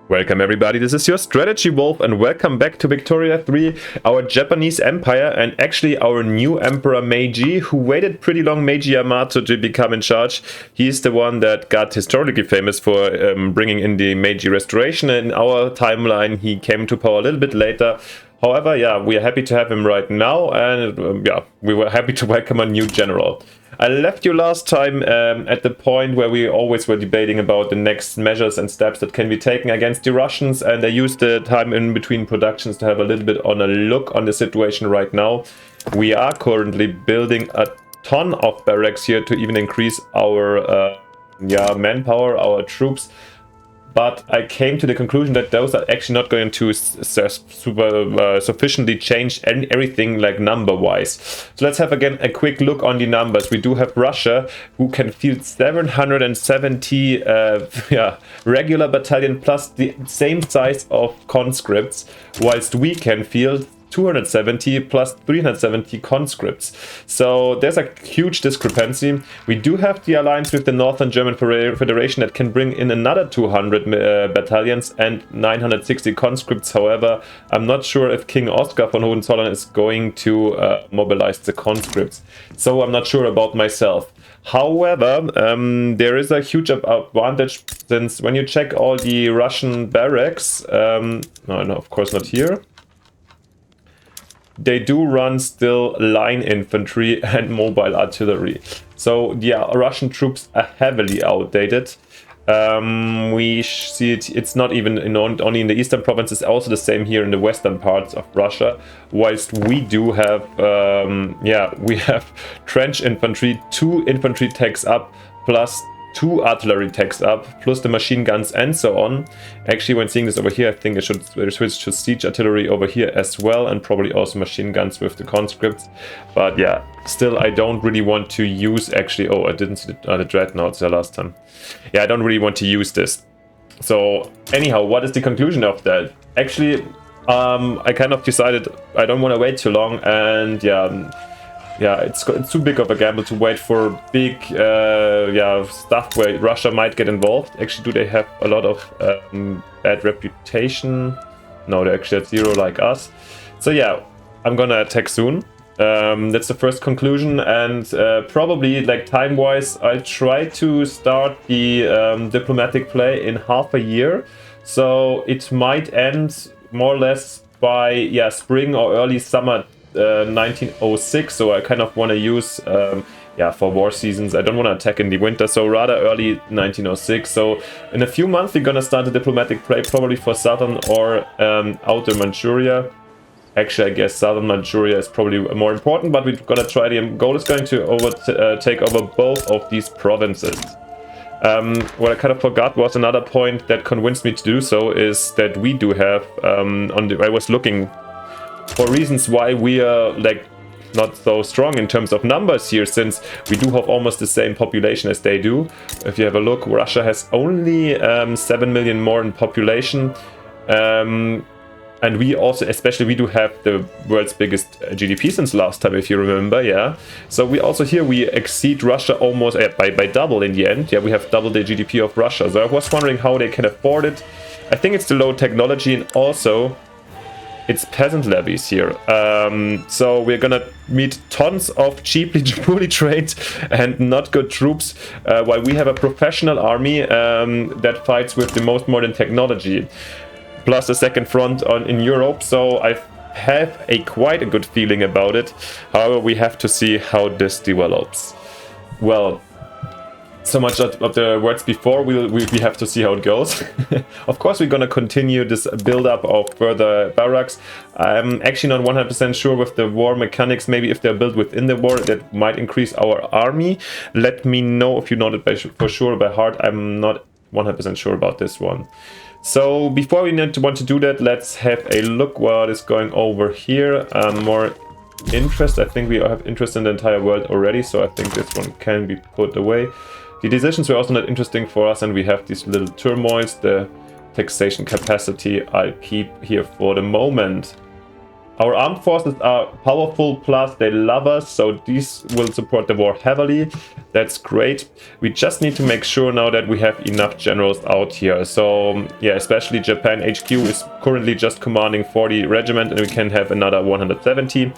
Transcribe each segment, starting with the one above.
Welcome everybody, this is your Strategy Wolf and welcome back to Victoria 3, our Japanese empire and actually our new emperor Meiji, who waited pretty long, Meiji Yamato, to become in charge. He's the one that got historically famous for bringing in the Meiji Restoration. In our timeline he came to power a little bit later. However, yeah, we are happy to have him right now and yeah, we were happy to welcome a new general. I left you last time at the point where we always were debating about the next measures and steps that can be taken against the Russians, and I used the time in between productions to have a little bit on a look on the situation right now. We are currently building a ton of barracks here to even increase our manpower, our troops. But I came to the conclusion that those are actually not going to sufficiently change everything like number-wise. So let's have again a quick look on the numbers. We do have Russia, who can field 770 regular battalion plus the same size of conscripts, whilst we can field 270 plus 370 conscripts. So there's a huge discrepancy. We do have the alliance with the Northern German Federation that can bring in another 200 battalions and 960 conscripts. However, I'm not sure if King Oscar von Hohenzollern is going to mobilize the conscripts. So I'm not sure about myself. However, there is a huge advantage, since when you check all the Russian barracks, no, of course not here. They do run still line infantry and mobile artillery. So the Russian troops are heavily outdated. We see it's not even only in the eastern provinces, also the same here in the western parts of Russia. Whilst we do have, we have trench infantry, 2 infantry techs up, plus 2 artillery techs up, plus the machine guns and so on. Actually, when seeing this over here, I think I should switch to siege artillery over here as well, and probably also machine guns with the conscripts. But yeah, still I don't really want to use actually, oh, I didn't see the dreadnoughts there last time. Yeah, I don't really want to use this. So anyhow, what is the conclusion of that? Actually, I kind of decided I don't want to wait too long, and yeah, it's too big of a gamble to wait for big stuff where Russia might get involved. Actually, do they have a lot of bad reputation? No, they're actually at 0 like us. So yeah, I'm gonna attack soon. That's the first conclusion, and probably like time-wise, I'll try to start the diplomatic play in half a year. So it might end more or less by spring or early summer 1906, so I kind of want to use for war seasons. I don't want to attack in the winter, so rather early 1906. So in a few months we're gonna start a diplomatic play, probably for southern or outer Manchuria. Actually, I guess southern Manchuria is probably more important, but we're gonna try. The goal is going to take over both of these provinces. What I kind of forgot was another point that convinced me to do so, is that we do have I was looking for reasons why we are like not so strong in terms of numbers here, since we do have almost the same population as they do. If you have a look, Russia has only 7 million more in population, and we also, especially, we do have the world's biggest GDP since last time, if you remember. Yeah, so we also here we exceed Russia almost by double in the end. Yeah, we have double the GDP of Russia. So I was wondering how they can afford it. I think it's the low technology, and also it's peasant levies here. So we're gonna meet tons of cheaply poorly trained and not good troops, while we have a professional army that fights with the most modern technology, plus a second front in Europe. So I have quite a good feeling about it. However, we have to see how this develops. Well, so much of the words before, we have to see how it goes. Of course, we're gonna continue this build-up of further barracks. I'm actually not 100% sure with the war mechanics. Maybe if they're built within the war, that might increase our army. Let me know if you know it for sure by heart. I'm not 100% sure about this one. So before we want to do that, let's have a look what is going over here. More interest. I think we have interest in the entire world already, so I think this one can be put away. The decisions were also not interesting for us, and we have these little turmoils. The taxation capacity I'll keep here for the moment. Our armed forces are powerful, plus they love us, so these will support the war heavily. That's great. We just need to make sure now that we have enough generals out here. So yeah, especially Japan HQ is currently just commanding 40 regiment, and we can have another 170.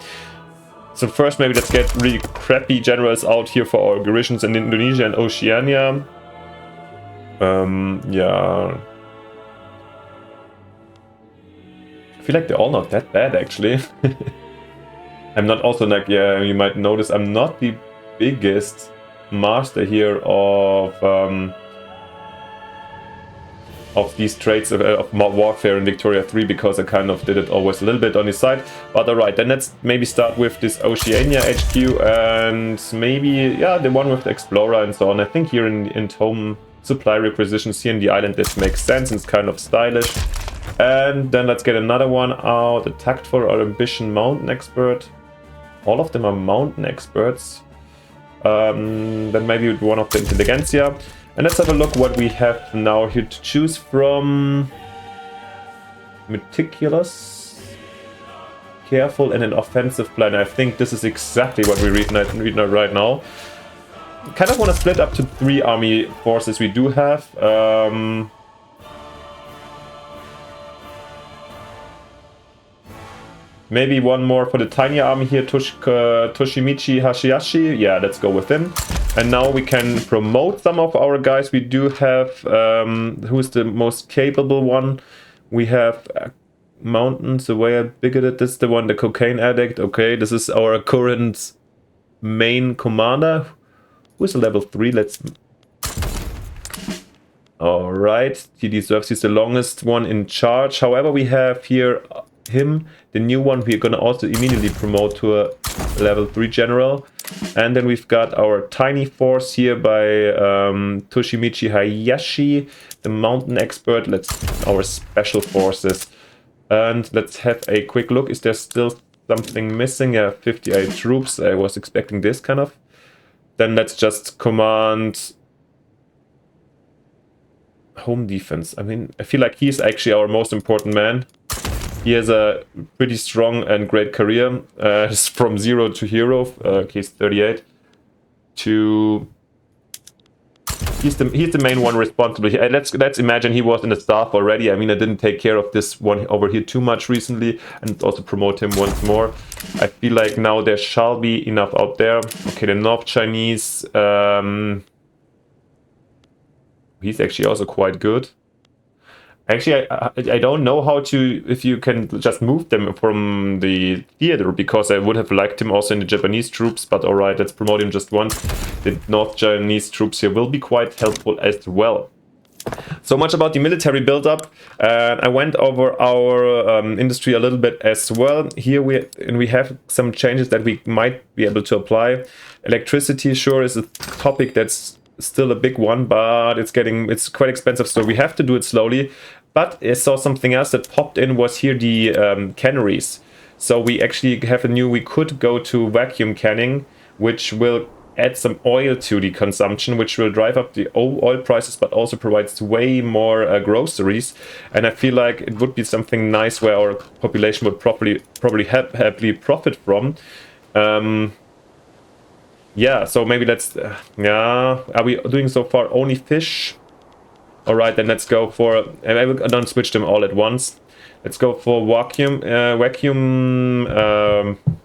So first maybe let's get really crappy generals out here for our garrisons in Indonesia and Oceania. Yeah. I feel like they're all not that bad, actually. I'm not also like, yeah, you might notice I'm not the biggest master here of these traits of warfare in Victoria 3, because I kind of did it always a little bit on his side. But alright, then let's maybe start with this Oceania HQ and maybe, yeah, the one with the Explorer and so on. I think here in home supply requisitions here in the island, this makes sense and it's kind of stylish. And then let's get another one out, a Tactful or Ambition Mountain Expert. All of them are mountain experts. Then maybe one of the Intelligentsia. And let's have a look what we have now here to choose from. Meticulous, careful, and an offensive plan. I think this is exactly what we read right now. Kind of want to split up to 3 army forces we do have. Maybe one more for the tiny army here, Toshimichi Hashiyashi. Yeah, let's go with him. And now we can promote some of our guys. We do have, who's the most capable one? We have Mountain Surveyor Bigoted. This is the one, the cocaine addict. Okay, this is our current main commander. Who's a level 3? Let's... Alright, he deserves, he's the longest one in charge. However, we have here him, the new one, we're gonna also immediately promote to a level 3 general. And then we've got our tiny force here by Toshimichi Hayashi, the mountain expert. Our special forces. And let's have a quick look. Is there still something missing? Yeah, 58 troops. I was expecting this kind of. Then let's just command home defense. I mean, I feel like he's actually our most important man. He has a pretty strong and great career. From 0 to hero. He's 38. To... He's the main one responsible here. Let's imagine he was in the staff already. I mean, I didn't take care of this one over here too much recently, and also promote him once more. I feel like now there shall be enough out there. Okay, the North Chinese. He's actually also quite good. Actually, I don't know how to, if you can just move them from the theater, because I would have liked him also in the Japanese troops, but alright, let's promote him just once. The North Chinese troops here will be quite helpful as well. So much about the military buildup. I went over our industry a little bit as well. Here we have some changes that we might be able to apply. Electricity, sure, is a topic that's still a big one, but it's quite expensive, so we have to do it slowly. But I saw something else that popped in, was here the canneries. So we actually have we could go to vacuum canning, which will add some oil to the consumption, which will drive up the oil prices, but also provides way more groceries. And I feel like it would be something nice where our population would probably happily profit from. Yeah, so maybe let's... yeah, are we doing so far only fish? Alright, then let's go for... I don't switch them all at once. Let's go for vacuum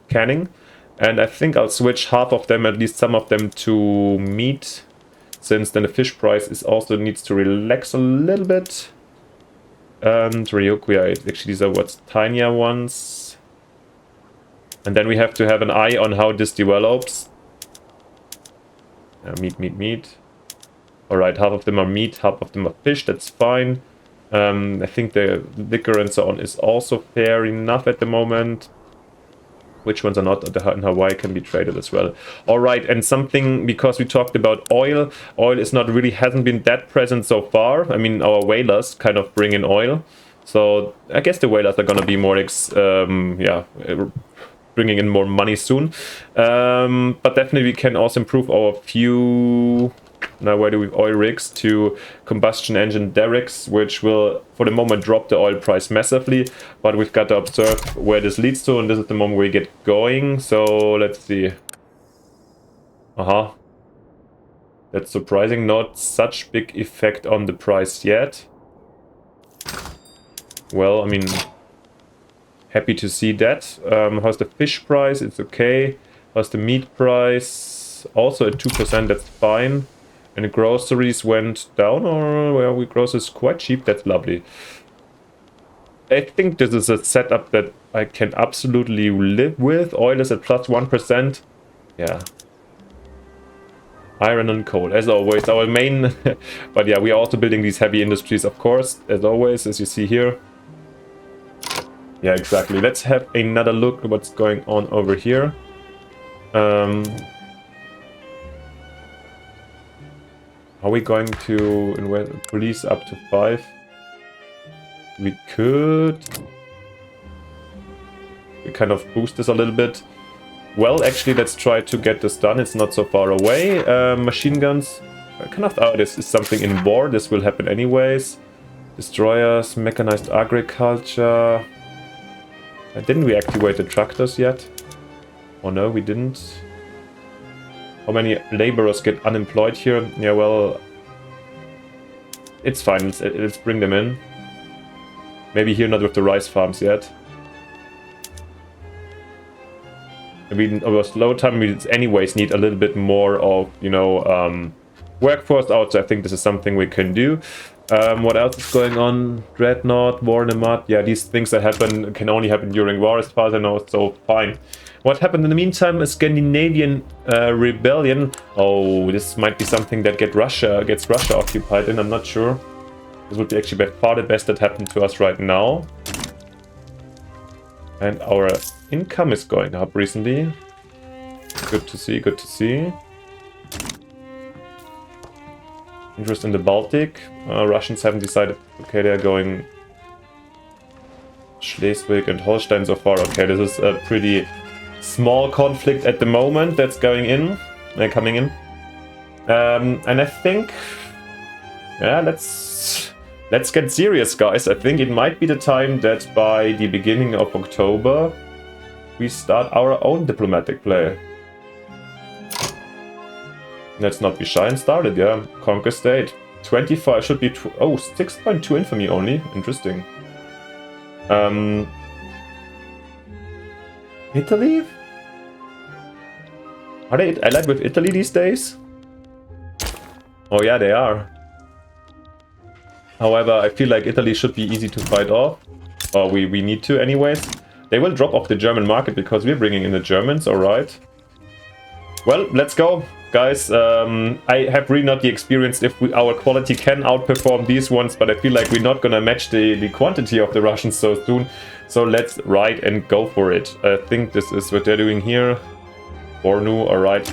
canning. And I think I'll switch half of them, at least some of them, to meat. Since then the fish price also needs to relax a little bit. And Ryukuya, actually these are what's tinier ones. And then we have to have an eye on how this develops. Meat. Alright, half of them are meat, half of them are fish, that's fine. I think the liquor and so on is also fair enough at the moment. Which ones are not in Hawaii can be traded as well. Alright, and something, because we talked about oil. Oil hasn't been that present so far. I mean, our whalers kind of bring in oil. So I guess the whalers are gonna be more, bringing in more money soon. But definitely we can also improve our few Now where do we oil rigs to combustion engine derricks, which will for the moment drop the oil price massively, but we've got to observe where this leads to, and this is the moment we get going. So let's see. That's surprising, not such big effect on the price yet. Well, I mean, happy to see that. How's the fish price? It's okay. How's the meat price? Also at 2%, that's fine. And the groceries went down, or well, we groceries quite cheap, that's lovely. I think this is a setup that I can absolutely live with. Oil is at plus 1%. Yeah. Iron and coal, as always, our main... But yeah, we are also building these heavy industries, of course, as always, as you see here. Yeah, exactly. Let's have another look at what's going on over here. Are we going to invest police up to 5? We could... We kind of boost this a little bit. Well, actually, let's try to get this done. It's not so far away. Machine guns. Kind of... Oh, this is something in war. This will happen anyways. Destroyers, mechanized agriculture. Didn't we activate the tractors yet? Oh no, we didn't. How many laborers get unemployed here? Yeah, well... It's fine. Let's bring them in. Maybe here not with the rice farms yet. I mean, over slow time, we anyways need a little bit more of, you know, workforce out. So I think this is something we can do. What else is going on? Dreadnought, War in the Mud. Yeah, these things that happen can only happen during war, as far as I know. So fine. What happened in the meantime? A Scandinavian rebellion. Oh, this might be something that gets Russia occupied in. I'm not sure. This would be actually by far the best that happened to us right now. And our income is going up recently. Good to see, good to see. Interest in the Baltic. Russians haven't decided. Okay, they're going Schleswig and Holstein so far. Okay, this is a pretty small conflict at the moment that's going in. Coming in. And I think... Yeah, let's get serious, guys. I think it might be the time that by the beginning of October we start our own diplomatic play. Let's not be shy and start it, yeah. Conquer state. 25 should be... Oh, 6.2 infamy only. Interesting. Italy? Are they allied with Italy these days? Oh yeah, they are. However, I feel like Italy should be easy to fight off. Or we need to anyways. They will drop off the German market because we're bringing in the Germans, alright. Well, let's go. Guys, I have really not the experience if our quality can outperform these ones, but I feel like we're not gonna match the quantity of the Russians so soon. So let's ride and go for it. I think this is what they're doing here. Bornu, alright.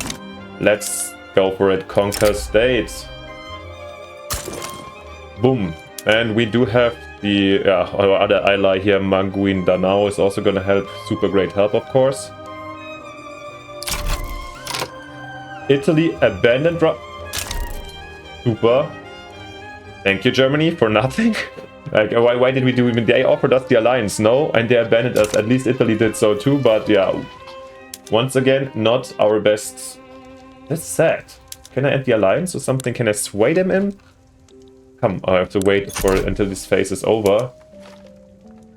Let's go for it. Conquer states. Boom. And we do have the our other ally here, Manguin Danao, is also gonna help. Super great help, of course. Italy abandoned Super. Thank you, Germany, for nothing. Like, why did we do even? They offered us the alliance, no? And they abandoned us. At least Italy did so too, but yeah. Once again, not our best. That's sad. Can I end the alliance or something? Can I sway them in? Come, I have to wait for until this phase is over.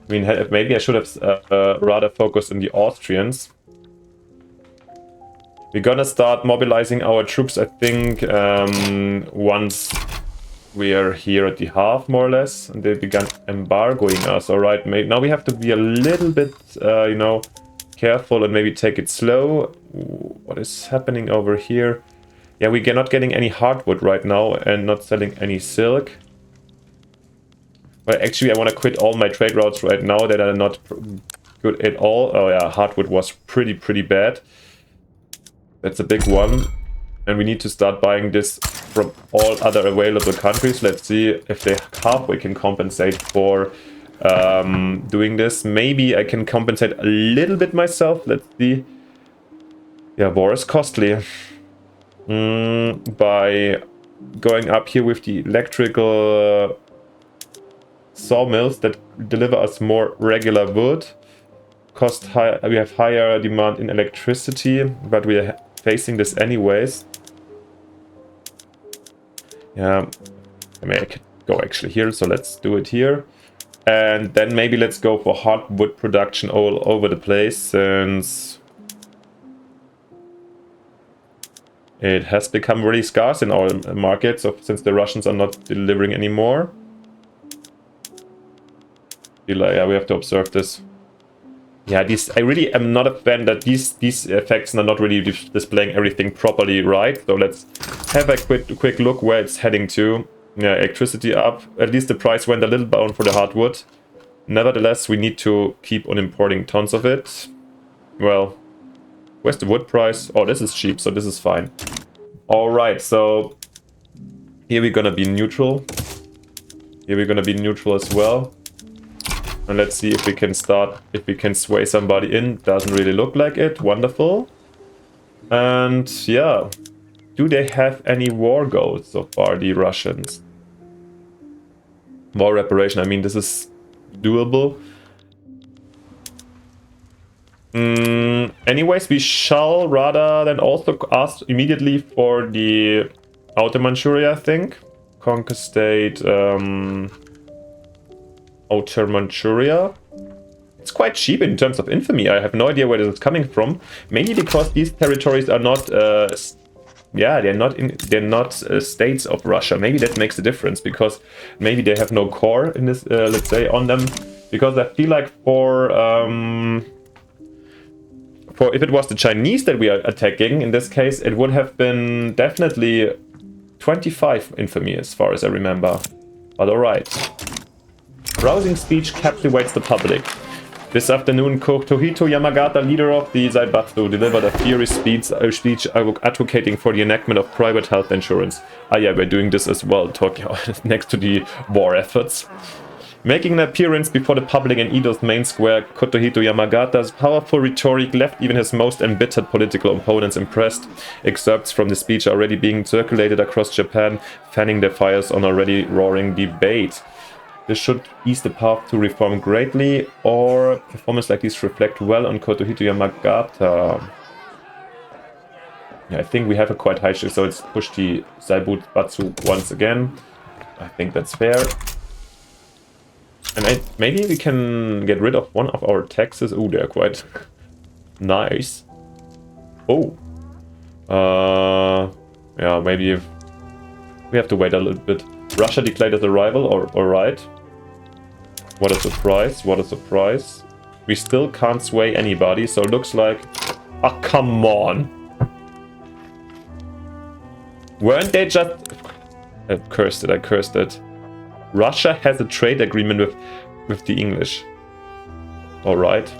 I mean, maybe I should have rather focused on the Austrians. We're gonna start mobilizing our troops, I think, once we are here at the half, more or less, and they began embargoing us. Alright, now we have to be a little bit, you know, careful and maybe take it slow. What is happening over here? Yeah, we're not getting any hardwood right now and not selling any silk. But actually, I want to quit all my trade routes right now that are not good at all. Oh yeah, hardwood was pretty bad. That's a big one. And we need to start buying this from all other available countries. Let's see if they halfway can compensate for doing this. Maybe I can compensate a little bit myself. Let's see. Yeah, war is costly. By going up here with the electrical sawmills that deliver us more regular wood. Cost high, we have higher demand in electricity, but we are facing this anyways. Yeah, I mean, I could go actually here, so let's do it here. And then maybe let's go for hardwood production all over the place, since it has become really scarce in our market, so since the Russians are not delivering anymore. Yeah, we have to observe this. Yeah, I really am not a fan that these effects are not really displaying everything properly right. So let's have a quick look where it's heading to. Yeah, electricity up. At least the price went a little down for the hardwood. Nevertheless, we need to keep on importing tons of it. Well, where's the wood price? Oh, this is cheap, so this is fine. Alright, so here we're gonna be neutral. Here we're gonna be neutral as well. And let's see if we can sway somebody in. Doesn't really look like it. Wonderful. And yeah, do they have any war goals so far, the Russians? War reparation, I mean, this is doable. Anyways, we shall rather than also ask immediately for the Outer Manchuria, I think. Conquer state, Outer Manchuria. It's quite cheap in terms of infamy. I have no idea where this is coming from. Maybe because these territories are not, yeah, they're not states of Russia. Maybe that makes a difference, because maybe they have no core in this, let's say, on them. Because I feel like for if it was the Chinese that we are attacking, in this case, it would have been definitely 25 infamy, as far as I remember. But alright. Rousing speech captivates the public. This afternoon, Tohito Yamagata, leader of the Zaibatsu, delivered a furious speech advocating for the enactment of private health insurance. Ah yeah, we're doing this as well, Tokyo, next to the war efforts. Making an appearance before the public in Edo's main square, Kotohito Yamagata's powerful rhetoric left even his most embittered political opponents impressed. Excerpts from the speech are already being circulated across Japan, fanning the fires on already roaring debate. This should ease the path to reform greatly, or performance like these reflect well on Kotohito Yamagata. Yeah, I think we have a quite high shift, so let's push the Zaibatsu once again. I think that's fair. And maybe we can get rid of one of our taxes. Oh, they're quite nice. Oh. Yeah, maybe we have to wait a little bit. Russia declared its arrival, alright. What a surprise, what a surprise. We still can't sway anybody, so it looks like... Ah, oh, come on! Weren't they just... I cursed it. Russia has a trade agreement with the English. Alright.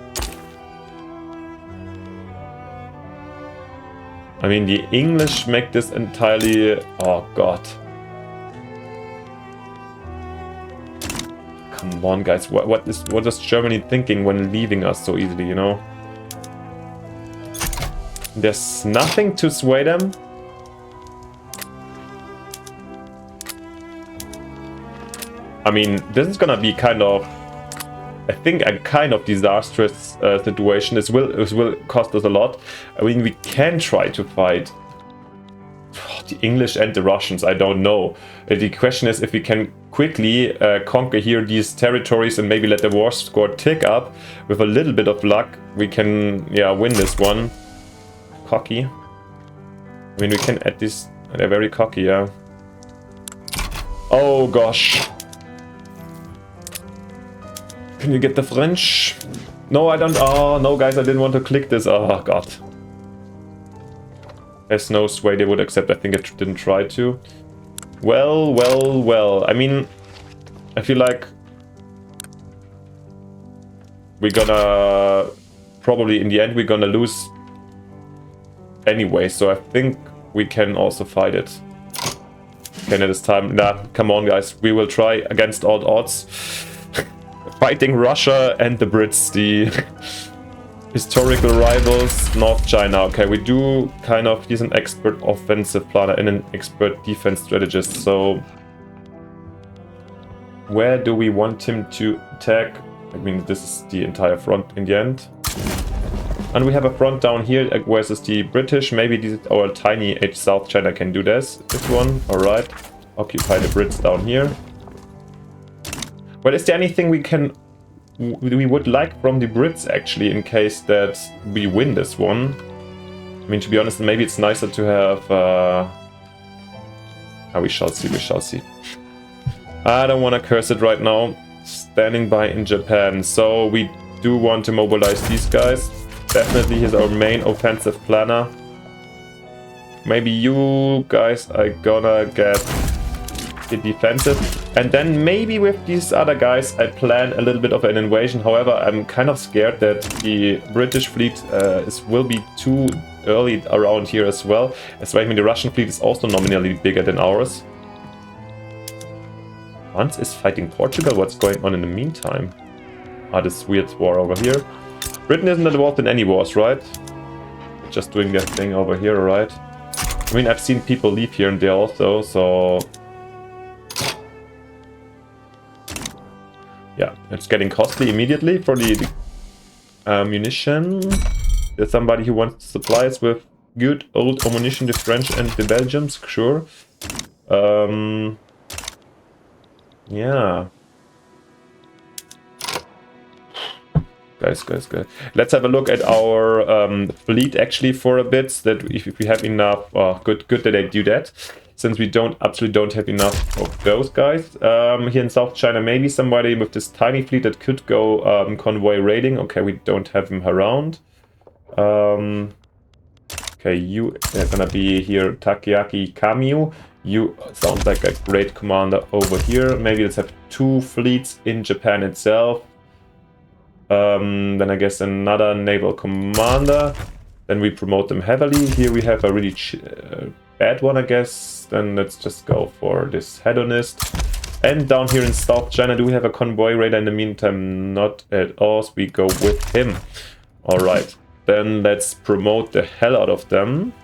I mean, the English make this entirely... Oh, God. Come on, guys. What is Germany thinking when leaving us so easily, you know? There's nothing to sway them. I mean, this is gonna be kind of, I think, a kind of disastrous situation. This will cost us a lot. I mean, we can try to fight the English and the Russians. I don't know. The question is if we can quickly conquer here these territories and maybe let the war score tick up. With a little bit of luck, we can, yeah, win this one. Cocky. I mean, we can add this. They're very cocky, yeah. Oh gosh. Can you get the French? No, I don't. Oh, no, guys, I didn't want to click this. Oh, God. There's no way they would accept. I think I didn't try to. Well. I mean, I feel like we're gonna... Probably, in the end, we're gonna lose anyway. So I think we can also fight it. Okay, this time. Nah, come on, guys. We will try against all odds. Fighting Russia and the Brits, Historical rivals, North China. Okay, we do kind of, he's an expert offensive planner and an expert defense strategist. So where do we want him to attack? I mean, this is the entire front in the end. And we have a front down here versus the British. Maybe this, our tiny H South China can do this. This one, alright. Occupy the Brits down here. But is there anything we would like from the Brits actually in case that we win this one? I mean, to be honest, maybe it's nicer to have... we shall see, we shall see. I don't want to curse it right now. Standing by in Japan. So we do want to mobilize these guys. Definitely he's our main offensive planner. Maybe you guys are gonna get the defensive. And then maybe with these other guys I plan a little bit of an invasion. However, I'm kind of scared that the British fleet will be too early around here as well. As well, I mean, the Russian fleet is also nominally bigger than ours. France is fighting Portugal. What's going on in the meantime? This weird war over here. Britain isn't involved in any wars, right? Just doing their thing over here, right? I mean, I've seen people leave here and there also, so... yeah, it's getting costly immediately for the ammunition. There's somebody who wants to supply us with good old ammunition, the French and the Belgians, sure. Yeah. Guys. Let's have a look at our fleet actually for a bit. That if we have enough, good that they do that. Since we absolutely don't have enough of those guys. Here in South China, maybe somebody with this tiny fleet that could go convoy raiding. Okay, we don't have him around. Okay, you are gonna be here, Takeaki Kamyu. You sound like a great commander over here. Maybe let's have 2 fleets in Japan itself. Then I guess another naval commander. Then we promote them heavily. Here we have a really bad one, I guess. Then let's just go for this hedonist. And down here in South China, do we have a convoy raider in the meantime? Not at all, so we go with him. Alright, then let's promote the hell out of them.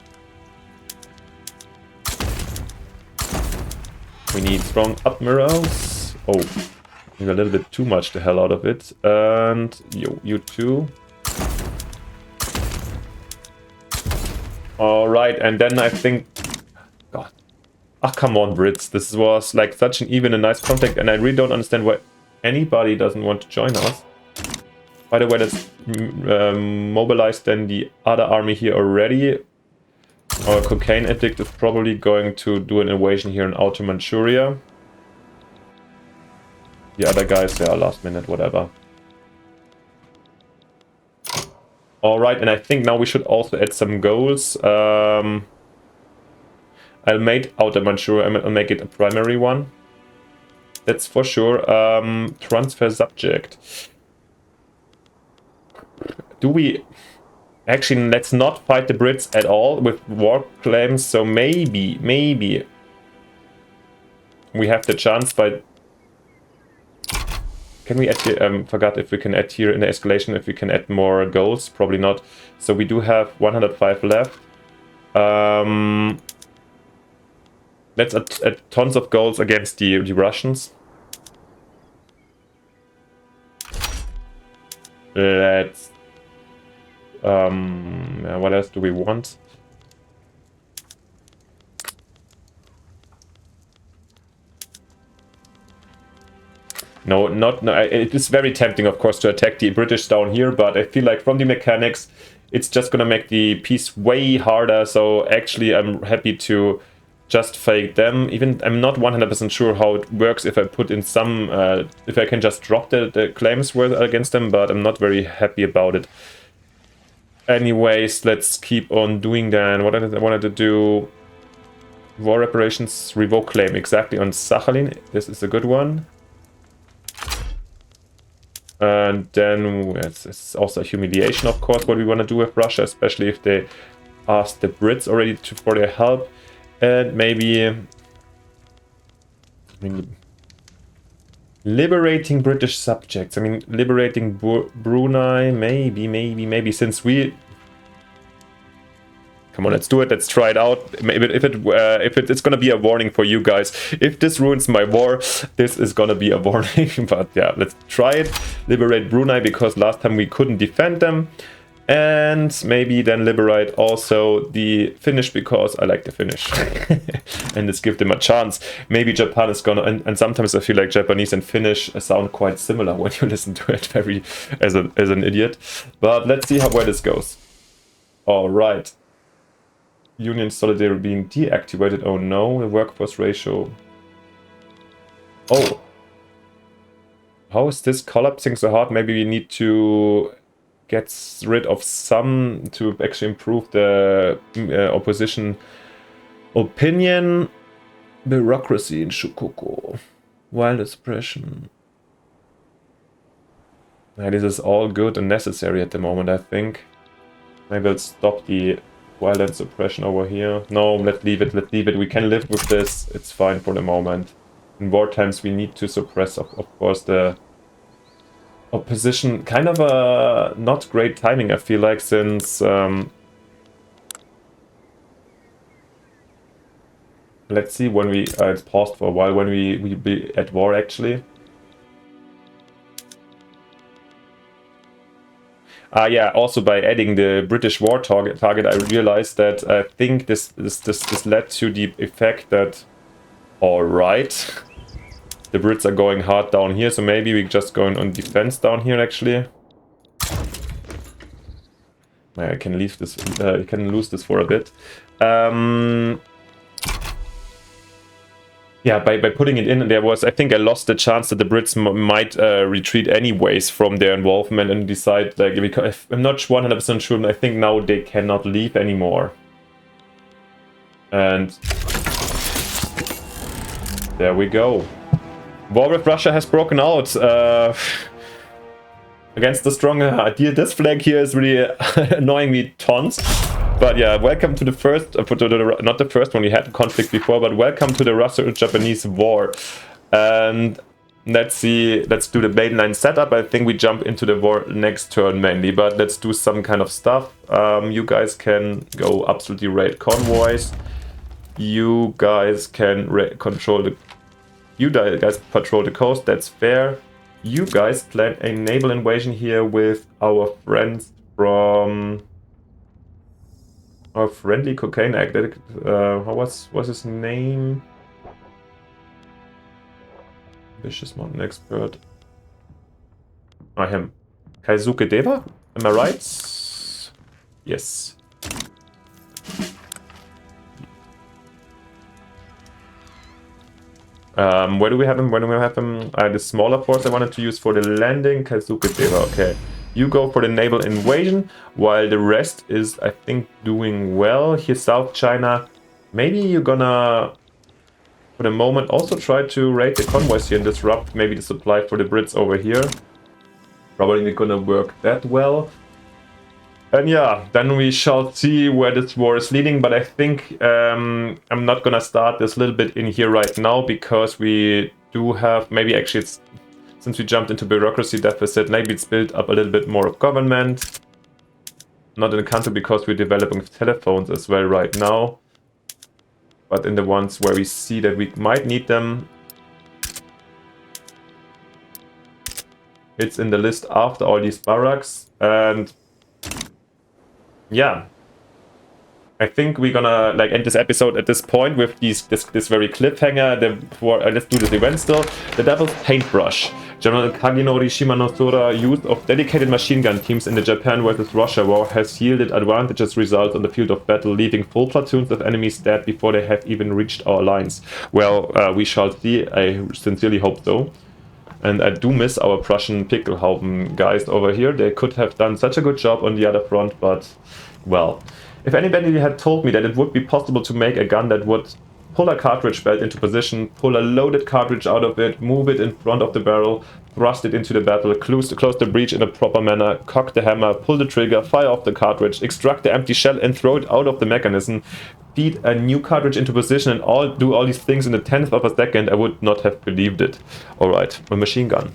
We need strong admirals. Oh, a little bit too much the hell out of it. And you too. Alright, and then I think... God. Ah, come on, Brits. This was like such an even and nice contact, and I really don't understand why anybody doesn't want to join us. By the way, let's mobilize then the other army here already. Our cocaine addict is probably going to do an invasion here in Outer Manchuria. The other guys, they are last minute, whatever. Alright, and I think now we should also add some goals. I'll make Outer Manchuria, I'll make it a primary one. That's for sure. Transfer subject. Do we... Actually, let's not fight the Brits at all with war claims, so maybe we have the chance, but can we add here, forgot if we can add here in the escalation, if we can add more goals, probably not. So we do have 105 left. Let's add tons of goals against the Russians. Let's... what else do we want? No, it is very tempting, of course, to attack the British down here, but I feel like from the mechanics, it's just gonna make the piece way harder, so actually I'm happy to just fake them. Even I'm not 100% sure how it works if I put in some, if I can just drop the claims against them, but I'm not very happy about it. Anyways, let's keep on doing that. What I wanted to do... War reparations, revoke claim, exactly, on Sakhalin. This is a good one. And then it's also a humiliation, of course, what we want to do with Russia, especially if they ask the Brits already for their help. And maybe... I mean, Liberating British subjects. I mean, liberating Brunei, maybe, since we... Come on, let's do it. Let's try it out. Maybe if it's gonna be a warning for you guys. If this ruins my war, this is gonna be a warning. But yeah, let's try it. Liberate Brunei, because last time we couldn't defend them. And maybe then liberate also the Finnish, because I like the Finnish. And let's give them a chance. Maybe Japan is gonna... And sometimes I feel like Japanese and Finnish sound quite similar when you listen to it very as an idiot. But let's see where this goes. Alright. Union Solidarity being deactivated. Oh no, the workforce ratio. Oh. How is this collapsing so hard? Maybe we need to get rid of some to actually improve the opposition opinion. Bureaucracy in Shikoku. Wild suppression. This is all good and necessary at the moment, I think. Maybe I'll stop the violent suppression over here. No, let's leave it, We can live with this. It's fine for the moment. In war times we need to suppress, of course, the opposition. Kind of a not great timing, I feel like, since... let's see when we... it's paused for a while, when we be at war, actually. Yeah, also by adding the British war target, I realized that I think this led to the effect that, alright, the Brits are going hard down here, so maybe we're just going on defense down here, actually. I can leave this, you can lose this for a bit. Yeah, by putting it in, there was, I think I lost the chance that the Brits might retreat anyways from their involvement and decide, like, because I'm not 100% sure, and I think now they cannot leave anymore. And there we go. War with Russia has broken out against the stronger idea. This flag here is really annoying me tons. But yeah, welcome to the first, not the first one, we had a conflict before, but welcome to the Russo-Japanese war. And let's see, let's do the mainline setup. I think we jump into the war next turn mainly, but let's do some kind of stuff. You guys can go absolutely raid convoys. You guys can control the... You guys patrol the coast, that's fair. You guys plan a naval invasion here with our friends from... Our friendly cocaine addict, what's his name? Vicious mountain expert. Him. Kaisuke Deva? Am I right? Yes. Where do we have him? Where do we have him? The smaller force I wanted to use for the landing. Kaisuke Deva, okay. You go for the naval invasion, while the rest is, I think, doing well. Here, South China. Maybe you're gonna, for the moment, also try to raid the convoys here and disrupt maybe the supply for the Brits over here. Probably not gonna work that well. And yeah, then we shall see where this war is leading. But I think I'm not gonna start this little bit in here right now, because we do have, maybe actually it's... Since we jumped into bureaucracy deficit, maybe it's built up a little bit more of government. Not in the country, because we're developing telephones as well right now. But in the ones where we see that we might need them. It's in the list after all these barracks. And yeah. I think we're gonna like end this episode at this point with this very cliffhanger. Let's do this event still. The Devil's Paintbrush. General Kaginori Shimanosura use of dedicated machine gun teams in the Japan vs Russia war has yielded advantageous results on the field of battle, leaving full platoons of enemies dead before they have even reached our lines. Well, we shall see. I sincerely hope so. And I do miss our Prussian Pickelhauben guys over here. They could have done such a good job on the other front, but well. If anybody had told me that it would be possible to make a gun that would pull a cartridge belt into position, pull a loaded cartridge out of it, move it in front of the barrel, thrust it into the battle, close the breech in a proper manner, cock the hammer, pull the trigger, fire off the cartridge, extract the empty shell and throw it out of the mechanism, feed a new cartridge into position and do all these things in the 10th of a second, I would not have believed it. Alright, a machine gun.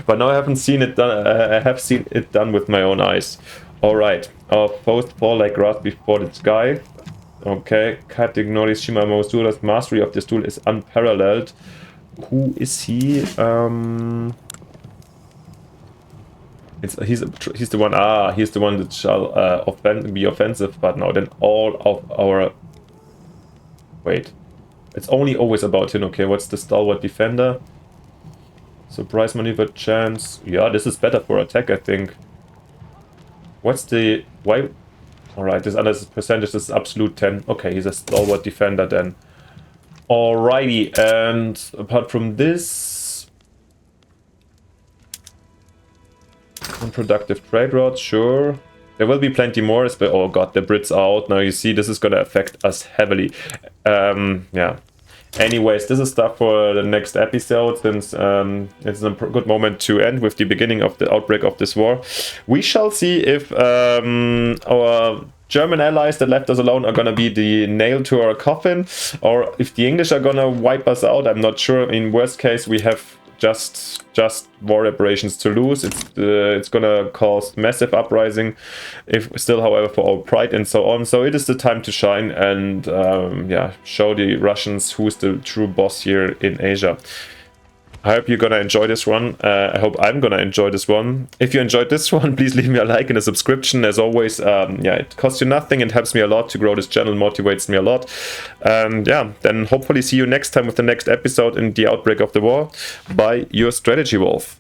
But now I haven't seen it done, I have seen it done with my own eyes. Alright, our foes fall like grass before the sky. Okay, Kat ignores Shimamosura's mastery of this tool is unparalleled. Who is he? He's the one. He's the one that shall be offensive. But now then, all of our. Wait, it's only always about him. Okay, what's the stalwart defender? Surprise maneuver chance. Yeah, this is better for attack, I think. What's the why? All right, this other percentage this is absolute 10. Okay, he's a stalwart defender then. Alrighty, and apart from this, unproductive trade routes, sure. There will be plenty more. But oh god, the Brits are out now. You see, this is gonna affect us heavily. Yeah. Anyways, this is stuff for the next episode, since it's a good moment to end with the beginning of the outbreak of this war. We shall see if our German allies that left us alone are gonna be the nail to our coffin, or if the English are gonna wipe us out. I'm not sure. In worst case, we have just war reparations to lose. It's gonna cause massive uprising, if still, however, for our pride and so on. So it is the time to shine and yeah, show the Russians who's the true boss here in Asia. I hope you're gonna enjoy this one. I hope I'm gonna enjoy this one. If you enjoyed this one, please leave me a like and a subscription. As always, yeah, it costs you nothing and helps me a lot to grow this channel, motivates me a lot. Yeah, then hopefully see you next time with the next episode in the outbreak of the war by your strategy wolf.